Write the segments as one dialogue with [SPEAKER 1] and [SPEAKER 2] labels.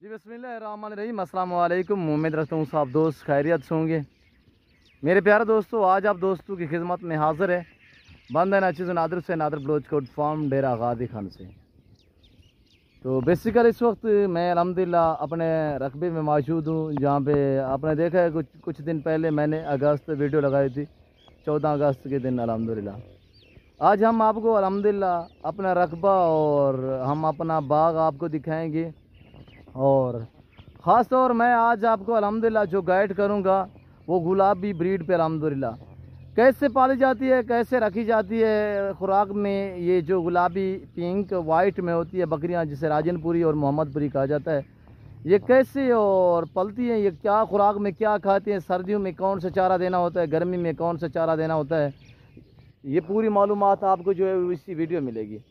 [SPEAKER 1] जी बिस्मिल्लाहिर्रहमानिर्रहीम, अस्सलाम वालेकुम। उम्मीद रखता हूँ सब दोस्त खैरियत से होंगे। मेरे प्यारे दोस्तों, आज आप दोस्तों की खिदमत में हाज़िर है बंद नाचिज़ नादर से नादर ब्लोच कोट फार्म डेरा गादी खान से। तो बेसिकली इस वक्त मैं अल्हम्दुलिल्लाह अपने रकबे में मौजूद हूँ, जहाँ पे आपने देखा है कुछ दिन पहले मैंने अगस्त वीडियो लगाई थी, 14 अगस्त के दिन। अल्हम्दुलिल्लाह आज हम आपको अल्हम्दुलिल्लाह अपना रकबा और हम अपना बाग आपको दिखाएंगे। और ख़ास तौर मैं आज आपको अल्हम्दुलिल्लाह जो गाइड करूँगा वो गुलाबी ब्रीड पे अल्हम्दुलिल्लाह कैसे पाली जाती है, कैसे रखी जाती है खुराक में। ये जो गुलाबी पिंक वाइट में होती है बकरियां, जिसे राजनपुरी और मोहम्मदपुरी कहा जाता है, ये कैसे और पलती हैं, ये क्या खुराक में क्या खाती हैं, सर्दियों में कौन सा चारा देना होता है, गर्मी में कौन सा चारा देना होता है, ये पूरी मालूमात आपको जो है इसी वीडियो मिलेगी।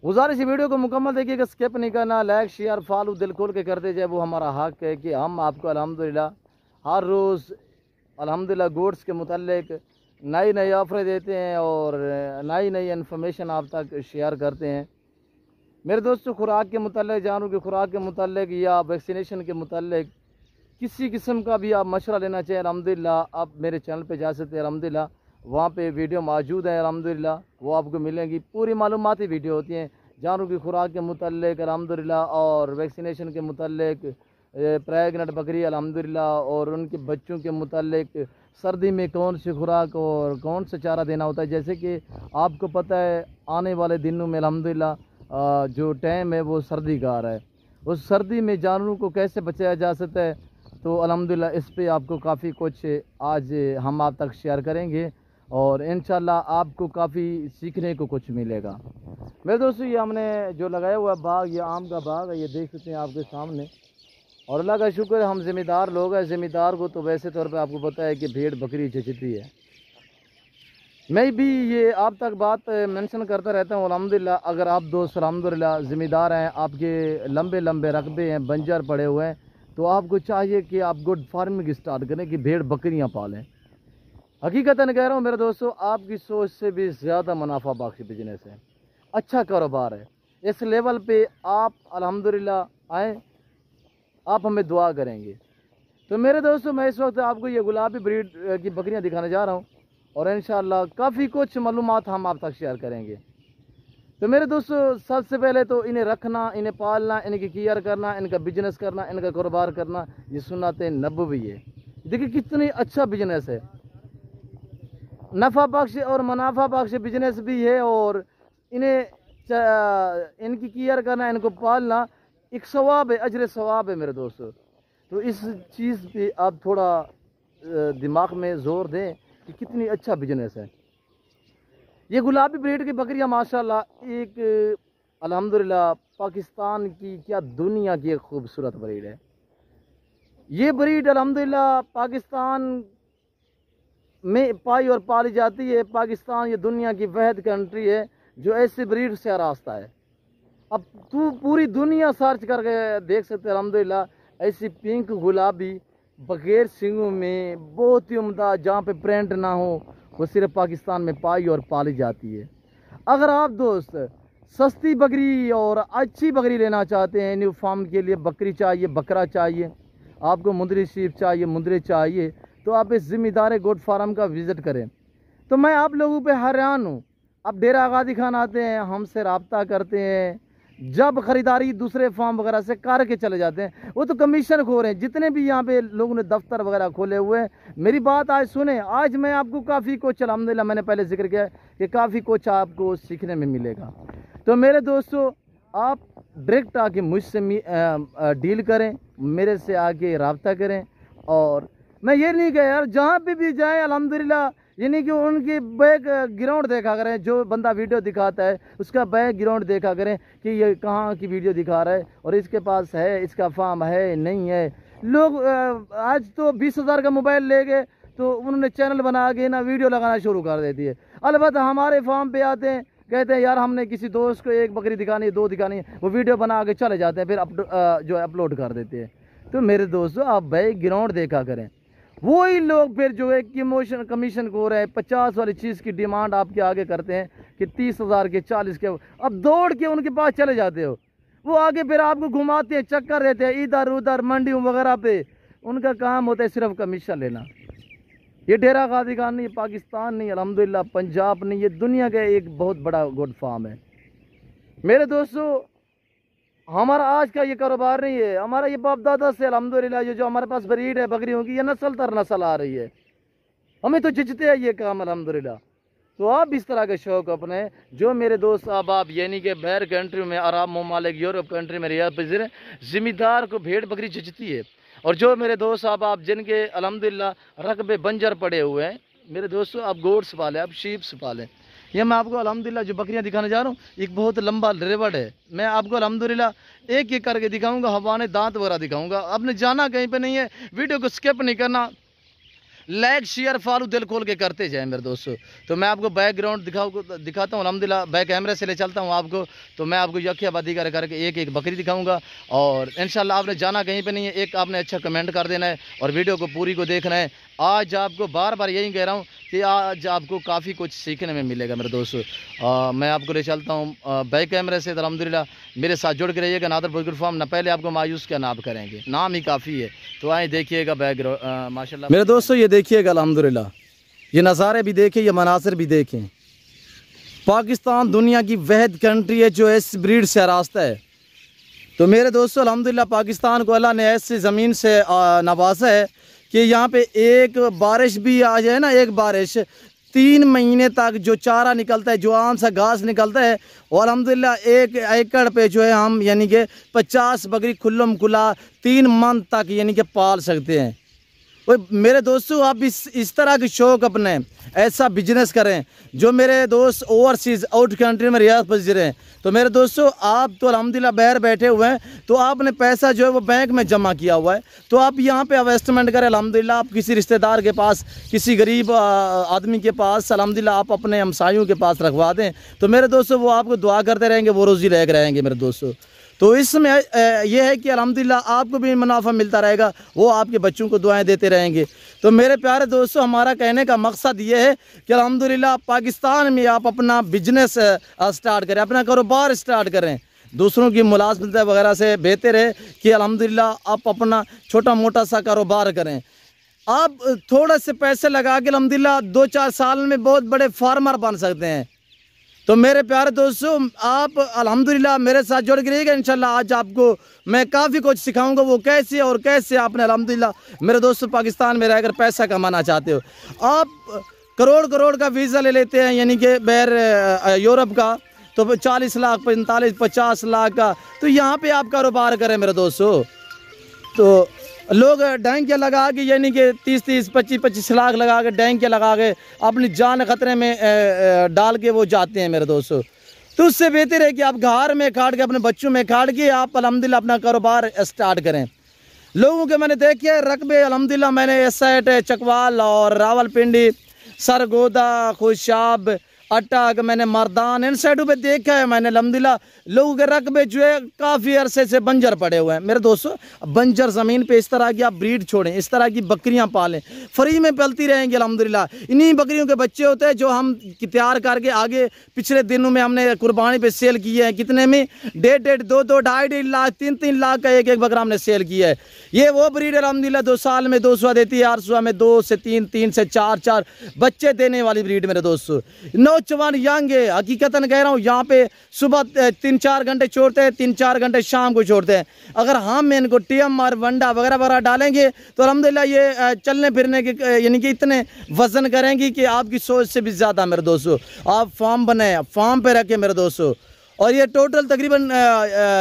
[SPEAKER 1] गुजारिश वीडियो को मुकम्मल देखिएगा, स्किप नहीं करना। लाइक शेयर फॉलो दिल खोल के करते जाए, वो हमारा हक है कि हम आपको अल्हम्दुलिल्लाह हर रोज़ अल्हम्दुलिल्लाह गोड्स के मुतल्लिक नई नई ऑफरें देते हैं और नई नई इन्फॉर्मेशन आप तक शेयर करते हैं। मेरे दोस्तों, खुराक के मुतल्लिक, जानवरों की खुराक के मुतल्लिक या वैक्सीनेशन के मुतल्लिक किसी किस्म का भी आप मशवरा लेना चाहिए, अल्हम्दुलिल्लाह आप मेरे चैनल पे जा सकते हैं। अल्हम्दुलिल्लाह वहाँ पे वीडियो मौजूद है, अल्हम्दुलिल्लाह वो आपको मिलेंगी। पूरी मालूमाती वीडियो होती हैं जानवरों की खुराक के मुतल्लिक अल्हम्दुलिल्लाह, और वैक्सीनेशन के मुतल्लिक, प्रेग्नेंट बकरी अल्हम्दुलिल्लाह और उनके बच्चों के मुतल्लिक, सर्दी में कौन सी खुराक और कौन सा चारा देना होता है। जैसे कि आपको पता है आने वाले दिनों में अल्हम्दुलिल्लाह जो टाइम है वो सर्दी का आ रहा है, उस सर्दी में जानवरों को कैसे बचाया जा सकता है, तो अल्हम्दुलिल्लाह इस पे आपको काफ़ी कुछ आज हम आप तक शेयर करेंगे और इंशाल्लाह आपको काफ़ी सीखने को कुछ मिलेगा। मेरे दोस्तों, ये हमने जो लगाया हुआ बाग, ये आम का बाग है, ये देख सकते हैं आपके सामने। और अल्लाह का शुक्र है हम ज़िम्मेदार लोग हैं। ज़िम्मेदार को तो वैसे तौर पे आपको पता है कि भेड़ बकरी चचती है। मैं भी ये आप तक बात मेंशन करता रहता हूँ अल्हम्दुलिल्लाह। अगर आप दोस्त अल्हम्दुलिल्लाह ज़िम्मेदार हैं, आपके लंबे लंबे रकबे हैं, बंजर पड़े हुए हैं, तो आपको चाहिए कि आप गुड फार्मिंग स्टार्ट करें कि भेड़ बकरियाँ पालें। हकीकतन कह रहा हूँ मेरे दोस्तों, आपकी सोच से भी ज़्यादा मुनाफा बख्श बिजनेस है, अच्छा कारोबार है। इस लेवल पे आप अल्हम्दुलिल्लाह आएँ, आप हमें दुआ करेंगे। तो मेरे दोस्तों, मैं इस वक्त आपको ये गुलाबी ब्रीड की बकरियां दिखाने जा रहा हूं और इंशाल्लाह काफ़ी कुछ मालूमात हम आप तक शेयर करेंगे। तो मेरे दोस्तों, सबसे पहले तो इन्हें रखना, इन्हें पालना, इनकी केयर करना, इनका बिजनेस करना, इनका कारोबार करना, ये सुन्नत नबवी है। देखिए कितनी अच्छा बिजनेस है, नफ़ा बख्श और मुनाफा बख्श बिजनेस भी है। और इन्हें इनकी केयर करना, इनको पालना एक सवाब है, अजर सवाब है मेरे दोस्तों। तो इस चीज़ पे आप थोड़ा दिमाग में ज़ोर दें कि कितनी अच्छा बिजनेस है। ये गुलाबी ब्रीड की बकरियां माशाल्लाह एक अल्हम्दुलिल्लाह पाकिस्तान की क्या दुनिया की एक खूबसूरत ब्रीड है। ये ब्रीड अल्हम्दुलिल्लाह पाकिस्तान में पाई और पाली जाती है। पाकिस्तान ये दुनिया की वहद कंट्री है जो ऐसी ब्रीड से रास्ता है। अब तू पूरी दुनिया सर्च करके देख सकते हैं अल्हम्दुलिल्लाह ऐसी पिंक गुलाबी बगैर सींगों में बहुत ही उम्दा, जहाँ पे प्रिंट ना हो, वो सिर्फ पाकिस्तान में पाई और पाली जाती है। अगर आप दोस्त सस्ती बकरी और अच्छी बकरी लेना चाहते हैं, न्यू फार्म के लिए बकरी चाहिए, बकरा चाहिए, आपको मुंदरी शीप चाहिए, मुंदरे चाहिए, तो आप इस ज़िम्मेदार गोट फार्म का विज़िट करें। तो मैं आप लोगों पे हैरान हूँ, अब डेरा गादी खान आते हैं, हमसे रब्ता करते हैं, जब ख़रीदारी दूसरे फार्म वगैरह से करके चले जाते हैं, वो तो कमीशन खो रहे हैं। जितने भी यहाँ पे लोगों ने दफ्तर वगैरह खोले हुए हैं, मेरी बात आज सुने। आज मैं आपको काफ़ी कुछ अल्हम्दुलिल्लाह मैंने पहले जिक्र किया कि काफ़ी कुछ आपको सीखने में मिलेगा। तो मेरे दोस्तों, आप डायरेक्ट आके मुझसे डील करें, मेरे से आके रब्ता करें। और मैं ये नहीं कह यार जहाँ पे भी जाए अल्हम्दुलिल्लाह, यानी कि उनकी बैकग्राउंड देखा करें। जो बंदा वीडियो दिखाता है उसका बैकग्राउंड देखा करें कि ये कहाँ की वीडियो दिखा रहा है और इसके पास है, इसका फार्म है नहीं है। लोग आज तो 20,000 का मोबाइल ले गए तो उन्होंने चैनल बना के ना वीडियो लगाना शुरू कर देती है। अलबत्ता हमारे फार्म पे आते हैं, कहते हैं यार हमने किसी दोस्त को एक बकरी दिखानी है, 2 दिखानी है, वो वीडियो बना के चले जाते हैं, फिर जो अपलोड कर देते हैं। तो मेरे दोस्तों, आप बैकग्राउंड देखा करें। वही लोग फिर जो है कमीशन को रहे 50 वाली चीज़ की डिमांड आपके आगे करते हैं कि 30,000 के 40 के, अब दौड़ के उनके पास चले जाते हो। वो आगे फिर आपको घुमाते हैं, चक्कर देते हैं इधर उधर मंडियों वगैरह पे। उनका काम होता है सिर्फ कमीशन लेना। ये डेरा गाजी खान नहीं, पाकिस्तान नहीं, अल्हम्दुलिल्लाह पंजाब नहीं, ये दुनिया का एक बहुत बड़ा गोट फार्म है। मेरे दोस्तों, हमारा आज का ये कारोबार नहीं है, हमारा ये बाप दादा से अल्हम्दुलिल्लाह ये जो हमारे पास ब्रीड है बकरियों की, ये नस्ल दर नस्ल आ रही है। हमें तो झिझते है ये काम अल्हम्दुलिल्लाह। तो आप इस तरह के शौक अपने, जो मेरे दोस्त साहब आप यानी कि बाहर कंट्री में, अरब ममालिक, यूरोप कंट्री में रियाद पजीर हैं, ज़िम्मेदार को भेड़ बकरी झिझती है। और जो मेरे दोस्त साहब आप जिनके अल्हम्दुलिल्लाह रकबे बंजर पड़े हुए हैं, मेरे दोस्तों आप गोट्स पालें, आप शीप्स पालें। ये मैं आपको अल्हम्दुलिल्लाह जो बकरियां दिखाने जा रहा हूँ, एक बहुत लंबा रिवट है। मैं आपको अल्हम्दुलिल्लाह एक एक करके दिखाऊंगा, हवाने दांत वगैरह दिखाऊंगा। आपने जाना कहीं पे नहीं है, वीडियो को स्किप नहीं करना, लाइक शेयर फॉलो दिल खोल के करते जाए मेरे दोस्तों। तो मैं आपको बैकग्राउंड दिखाता हूँ अल्हम्दुलिल्लाह, बैक कैमरे से ले चलता हूँ आपको। तो मैं आपको यकियाबादी करके एक एक बकरी दिखाऊंगा। और इंशाल्लाह आपने जाना कहीं पे नहीं है, एक आपने अच्छा कमेंट कर देना है और वीडियो को पूरी को देखना है। आज आपको बार बार यही कह रहा हूँ कि आज आपको काफ़ी कुछ सीखने में मिलेगा मेरे दोस्तों। मैं आपको ले चलता हूँ बैक कैमरे से। अल्हम्दुलिल्लाह मेरे साथ जुड़ के रहिएगा। नादर बुजुर्ग फार्म, ना पहले आपको मायूस क्या नाम करेंगे, नाम ही काफ़ी है। तो आए देखिएगा बैकग्राउंड माशाल्लाह मेरे दोस्तों, ये देखिएगा अल्हम्दुलिल्लाह, ये नज़ारे भी देखें, ये मनासिर भी देखें। पाकिस्तान दुनिया की वहद कंट्री है जो इस ब्रीड से रास्ता है। तो मेरे दोस्तों अल्हम्दुलिल्लाह पाकिस्तान को अल्लाह ने ऐसी ज़मीन से नवाजा है कि यहाँ पे एक बारिश भी आ जाए ना, एक बारिश 3 महीने तक जो चारा निकलता है, जो आम सा घास निकलता है, और अल्हम्दुलिल्लाह 1 एकड़ पे जो है हम यानी कि 50 बकरी खुल्लम खुला 3 मंथ तक यानी कि पाल सकते हैं। मेरे दोस्तों आप इस तरह के शौक अपने ऐसा बिजनेस करें। जो मेरे दोस्त ओवरसीज़ आउट कंट्री में रियाद पजीर हैं, तो मेरे दोस्तों आप तो अल्हम्दुलिल्लाह बाहर बैठे हुए हैं, तो आपने पैसा जो है वो बैंक में जमा किया हुआ है, तो आप यहाँ पे इन्वेस्टमेंट करें। अल्हम्दुलिल्लाह आप किसी रिश्तेदार के पास, किसी गरीब आदमी के पास, अल्हम्दुलिल्लाह आप अपने हमसायों के पास रखवा दें, तो मेरे दोस्तों वो आपको दुआ करते रहेंगे, वो रोज़ी लेकर रहेंगे मेरे दोस्तों। तो इसमें यह है कि अल्हम्दुलिल्लाह आपको भी मुनाफा मिलता रहेगा, वो आपके बच्चों को दुआएं देते रहेंगे। तो मेरे प्यारे दोस्तों, हमारा कहने का मकसद ये है कि अल्हम्दुलिल्लाह पाकिस्तान में आप अपना बिजनेस स्टार्ट करें, अपना कारोबार स्टार्ट करें। दूसरों की मुलाजमत वगैरह से बेहतर है कि अल्हम्दुलिल्लाह आप अपना छोटा मोटा सा कारोबार करें। आप थोड़े से पैसे लगा के अल्हम्दुलिल्लाह 2-4 साल में बहुत बड़े फार्मर बन सकते हैं। तो मेरे प्यारे दोस्तों, आप अल्हम्दुलिल्लाह मेरे साथ जुड़ के रहिएगा। इंशाल्लाह आज आपको मैं काफ़ी कुछ सिखाऊंगा, वो कैसे और कैसे आपने अल्हम्दुलिल्लाह मेरे दोस्तों पाकिस्तान में रहकर पैसा कमाना चाहते हो। आप करोड़ का वीज़ा ले लेते हैं यानी कि बाहर यूरोप का, तो 40 लाख 45-50 लाख का, तो यहाँ पे आप कारोबार करें मेरे दोस्तों। तो लोग डैंकियाँ लगा के यानी कि 30-30 25-25 लाख लगा के डैंकियाँ लगा के अपनी जान खतरे में डाल के वो जाते हैं मेरे दोस्तों। तो उससे बेहतर है कि आप घर में काट के, अपने बच्चों में काट के आप अल्हम्दुलिल्लाह अपना कारोबार स्टार्ट करें। लोगों के मैंने देखे रकबे अल्हम्दुलिल्लाह, मैंने इस साइड चकवाल और रावलपिंडी, सरगोदा, खुशाब, अटक, मैंने मर्दान, इन साइडों पे देखा है मैंने। अल्हम्दुलिल्लाह लोगों के रकबे जो है काफ़ी अरसे से बंजर पड़े हुए हैं मेरे दोस्तों। बंजर ज़मीन पे इस तरह की आप ब्रीड छोड़ें, इस तरह की बकरियां पालें, फ्री में पलती रहेंगी अल्हम्दुलिल्लाह। इन्हीं बकरियों के बच्चे होते हैं जो हम तैयार करके आगे पिछले दिनों में हमने कुर्बानी पे सेल किए हैं। कितने में? 1.5, 2, 2.5 लाख, 3 लाख का एक बकरा हमने सेल किया है। ये वो ब्रीड अल्हम्दुलिल्लाह 2 साल में 200 देती है, 800 में 2 से 3, 3 से 4 बच्चे देने वाली ब्रीड मेरे दोस्तों। नौजवान यंग है, हकीकतन कह रहा हूँ। यहाँ पे सुबह 3-4 घंटे छोड़ते हैं, 3-4 घंटे शाम को छोड़ते हैं। अगर हम इनको टीएम और वंडा वगैरह डालेंगे तो अल्हम्दुलिल्लाह ये चलने फिरने के यानी कि इतने वजन करेंगी कि आपकी सोच से भी ज़्यादा मेरे दोस्तों। आप फार्म बनाए, फार्म पे रखें मेरे दोस्तों। और ये टोटल तकरीबन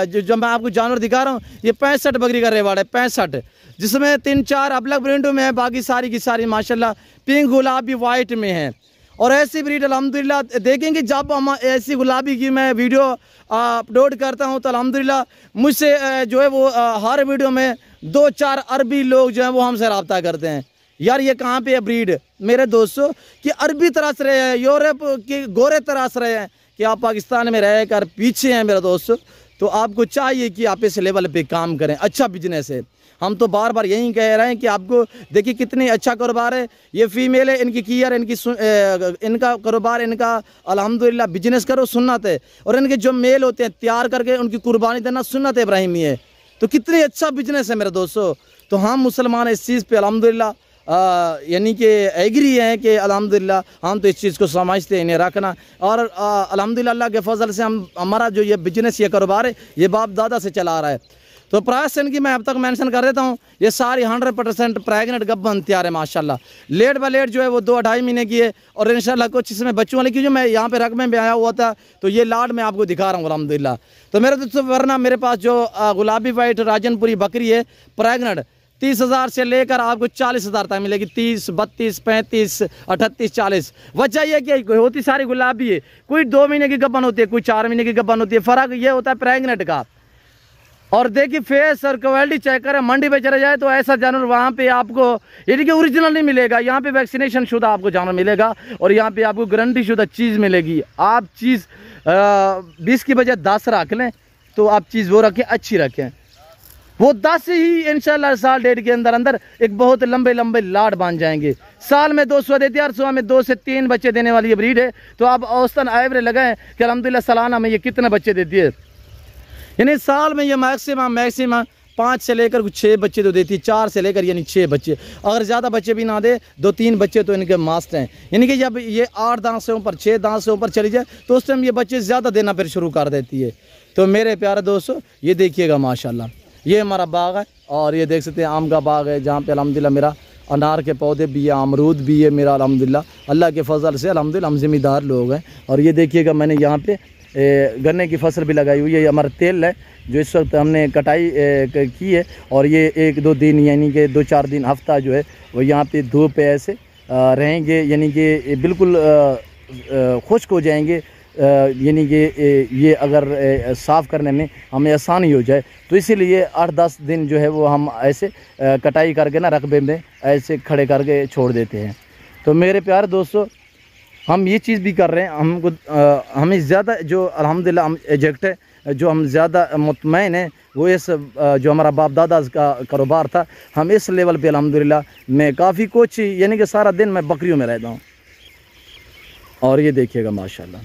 [SPEAKER 1] जो मैं आपको जानवर दिखा रहा हूँ, ये 65 बकरी का रेवाड़ है, 65, जिसमें 3-4 अलग प्रिंटों में है, बाकी सारी की सारी माशाल्लाह पिंक गुलाबी वाइट में है। और ऐसी ब्रीड अल्हम्दुलिल्लाह देखेंगे, जब हम ऐसी गुलाबी की मैं वीडियो अपलोड करता हूं तो अल्हम्दुलिल्लाह मुझसे जो है वो हर वीडियो में 2-4 अरबी लोग जो हैं वो हमसे रब्ता करते हैं। यार ये कहाँ पे है ब्रीड मेरे दोस्तों कि अरबी तरस रहे हैं, यूरोप के गोरे तरस रहे हैं कि आप पाकिस्तान में रह कर पीछे हैं मेरे दोस्तों। तो आपको चाहिए कि आप इस लेवल पे काम करें। अच्छा बिजनेस है, हम तो बार बार यही कह रहे हैं कि आपको देखिए कितनी अच्छा कारोबार है। ये फीमेल है, इनकी कीयर, इनका कारोबार, इनका अल्हम्दुलिल्लाह बिजनेस करो सुन्नत है। और इनके जो मेल होते हैं तैयार करके उनकी कुर्बानी देना सुन्नत इब्राहिमी है। तो कितनी अच्छा बिजनेस है मेरे दोस्तों। तो हम मुसलमान इस चीज़ पे अल्हम्दुलिल्लाह यानी कि एग्री हैं कि अल्हम्दुलिल्लाह हम तो इस चीज़ को समझते हैं, इन्हें रखना। और अल्हम्दुलिल्लाह अल्लाह के फजल से हमारा जो ये बिजनेस, ये कारोबार है, ये बाप दादा से चला आ रहा है। तो प्राइस इनकी मैं अब तक मेंशन कर देता हूँ। ये सारी 100% प्रेगनेंट गब्बन तैयार है माशाल्लाह। लेट बाय लेट जो है वो 2-2.5 महीने की है। और इंशाल्लाह कुछ इसमें बच्चों वाली की जो मैं यहाँ पे रकबे में आया हुआ था, तो ये लाड मैं आपको दिखा रहा हूँ अल्हम्दुलिल्लाह। तो मेरे दोस्तों वरना मेरे पास जो गुलाबी वाइट राजनपुरी बकरी है प्रेगनेंट, 30,000 से लेकर आपको 40,000 तक मिलेगी। 30, 32, 35, 38, 40। वजह यह कि होती सारी गुलाबी है, कोई 2 महीने की गब्बन होती है, कोई 4 महीने की गब्बन होती है। फ़र्क ये होता है प्रेगनेंट का। और देखिए फेस और क्वालिटी चेक करें। मंडी पे चले जाए तो ऐसा जानवर वहाँ पे आपको यानी कि ओरिजिनल नहीं मिलेगा। यहाँ पे वैक्सीनेशन शुदा आपको जानवर मिलेगा और यहाँ पे आपको गारंटी शुदा चीज़ मिलेगी। आप चीज़ 20 की बजाय 10 रख लें तो आप चीज़ वो रखें, अच्छी रखें। वो 10 ही इंशाल्लाह साल 1.5 के अंदर अंदर एक बहुत लंबे लंबे लाड बांध जाएंगे। साल में 200 देती है, हर सुबह में 2 से 3 बच्चे देने वाली ये ब्रीड है। तो आप औसतन एवरेज लगाएं कि अल्हम्दुलिल्लाह सालाना में ये कितने बच्चे देती है। यानी साल में ये मैक्सिमम 5 से लेकर 6 बच्चे तो देती है, 4 से लेकर यानी 6 बच्चे। अगर ज़्यादा बच्चे भी ना दे, 2-3 बच्चे तो इनके मास्ट हैं। यानी कि जब ये 8 दांत से ऊपर, 6 दांत से ऊपर चली जाए तो उस टाइम ये बच्चे ज़्यादा देना फिर शुरू कर देती है। तो मेरे प्यारे दोस्तों ये देखिएगा माशाल्लाह, ये हमारा बाग है और ये देख सकते हैं आम का बाग है, जहाँ पे अल्हम्दुलिल्लाह मेरा अनार के पौधे भी है, अमरूद भी है मेरा अल्हम्दुलिल्लाह। अल्लाह के फजल से अल्हम्दुलिल्लाह हम ज़िम्मेदार लोग हैं। और ये देखिएगा मैंने यहाँ पे गन्ने की फसल भी लगाई हुई है। ये हमारा तेल है जो इस वक्त हमने कटाई की है। और ये 1-2 दिन यानी कि 2-4 दिन हफ्ता जो है वो यहाँ पे धूप पे ऐसे रहेंगे, यानी कि बिल्कुल खुश्क हो जाएंगे। यानी कि ये अगर साफ़ करने में हमें आसानी हो जाए, तो इसीलिए 8-10 दिन जो है वो हम ऐसे कटाई करके ना रकबे में ऐसे खड़े करके छोड़ देते हैं। तो मेरे प्यारे दोस्तों हम ये चीज़ भी कर रहे हैं। हमको हमें ज़्यादा जो अल्हम्दुलिल्लाह हम एजेक्ट है, जो हम ज़्यादा मुतमईन है वो इस जो हमारा बाप दादा का कारोबार था, हम इस लेवल पे अल्हम्दुलिल्लाह मैं काफ़ी कुछ यानी कि सारा दिन मैं बकरियों में रहता हूँ। और ये देखिएगा माशाल्लाह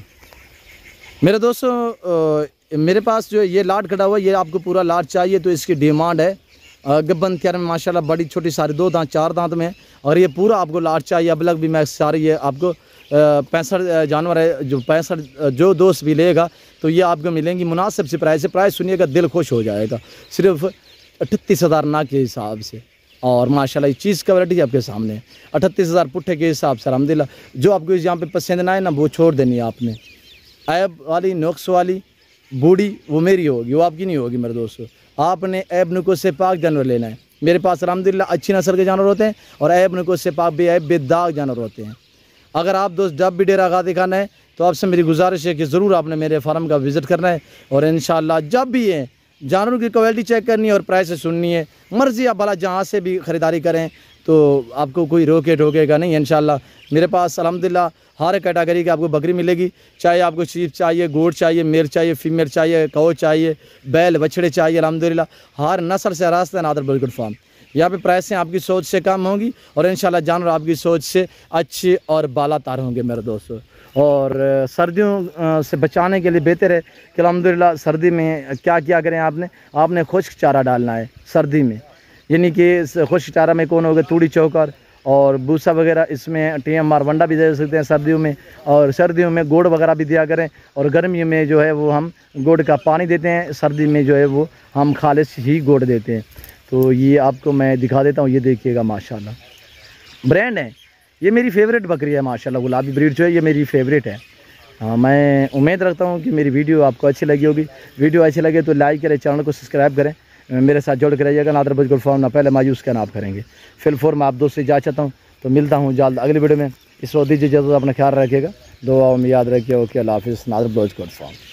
[SPEAKER 1] मेरे दोस्तों, मेरे पास जो ये लाट खड़ा हुआ है, ये आपको पूरा लाट चाहिए तो इसकी डिमांड है। गब्बन तैयार में माशाल्लाह बड़ी छोटी सारी 2 दांत 4 दांत में, और ये पूरा आपको लाट चाहिए। अब लग भी मैं सारी ये आपको 65 जानवर है, जो 65 जो दोस्त भी लेगा तो ये आपको मिलेंगी मुनासिब से प्राइस। प्राइस सुनिएगा दिल खुश हो जाएगा, सिर्फ 38,000 ना के हिसाब से। और माशाल्लाह ये चीज़ का वैरायटी आपके सामने 38,000 पुट्ठे के हिसाब से अल्हम्दुलिल्लाह। जो आपको यहाँ पे पसंद ना है ना वो छोड़ देनी है आपने। ऐब वाली नुक्स वाली बूढ़ी वो मेरी होगी, वो आपकी नहीं होगी मेरे दोस्तों। आपने ऐब नुक्स से पाक जानवर लेना है। मेरे पास अल्हम्दुलिल्लाह अच्छी नस्ल के जानवर होते हैं और ऐब नुक्स से पाक बेऐब बेदाग जानवर होते हैं। अगर आप दोस्त जब भी डेरा गादी खाना है तो आपसे मेरी गुजारिश है कि ज़रूर आपने मेरे फार्म का विज़िट करना है। और इंशाअल्लाह जब भी है जानवरों की क्वालिटी चेक करनी है और प्राइस सुननी है, मर्ज़ी आप भला जहाँ से भी ख़रीदारी करें तो आपको कोई रोके टोकेगा नहीं इंशाअल्लाह। मेरे पास अल्हम्दुलिल्लाह हर कैटेगरी की आपको बकरी मिलेगी, चाहे आपको शीप चाहिए, गोट चाहिए, मेर चाहिए, फीमेल चाहिए, कौ चाहिए, बैल बछड़े चाहिए, अल्हम्दुलिल्लाह हर नस्ल से रास्ता है नादर बिल्कुल फार्म। यहाँ पे प्राइसें आपकी सोच से कम होंगी और इंशाल्लाह जानवर आपकी सोच से अच्छे और बालातार होंगे मेरे दोस्तों। और सर्दियों से बचाने के लिए बेहतर है कि अल्हम्दुलिल्लाह सर्दी में क्या करें, आपने खुश्क चारा डालना है सर्दी में। यानी कि खुश्क चारा में कौन होगा, तूड़ी चौकर और भूसा वगैरह, इसमें TMR वंडा भी दे सकते हैं सर्दियों में। और सर्दियों में गुड़ वगैरह भी दिया करें। और गर्मियों में जो है वो हम गुड़ का पानी देते हैं, सर्दी में जो है वो हम खालिश ही गुड़ देते हैं। तो ये आपको मैं दिखा देता हूँ, ये देखिएगा माशाल्लाह ब्रांड है। ये मेरी फेवरेट बकरी है माशाल्लाह, गुलाबी ब्रीड जो है ये मेरी फेवरेट है। हाँ, मैं उम्मीद रखता हूँ कि मेरी वीडियो आपको अच्छी लगी होगी। वीडियो अच्छी लगे तो लाइक करें, चैनल को सब्सक्राइब करें, मेरे साथ जोड़ कर रहिएगा। नादर बिल्कुल फॉर्म ना पहले मायूस का नाप करेंगे। फिल फॉर मैं आप दोस्त से जा चाहता हूँ, तो मिलता हूँ जल्द अगली वीडियो में। इस वक्त दीजिए इजाज़त, अपना ख्याल रखिएगा, दुआओं में याद रखिए। ओके, अल्लाह हाफिज़। नादर बिल्कुल फॉर्म।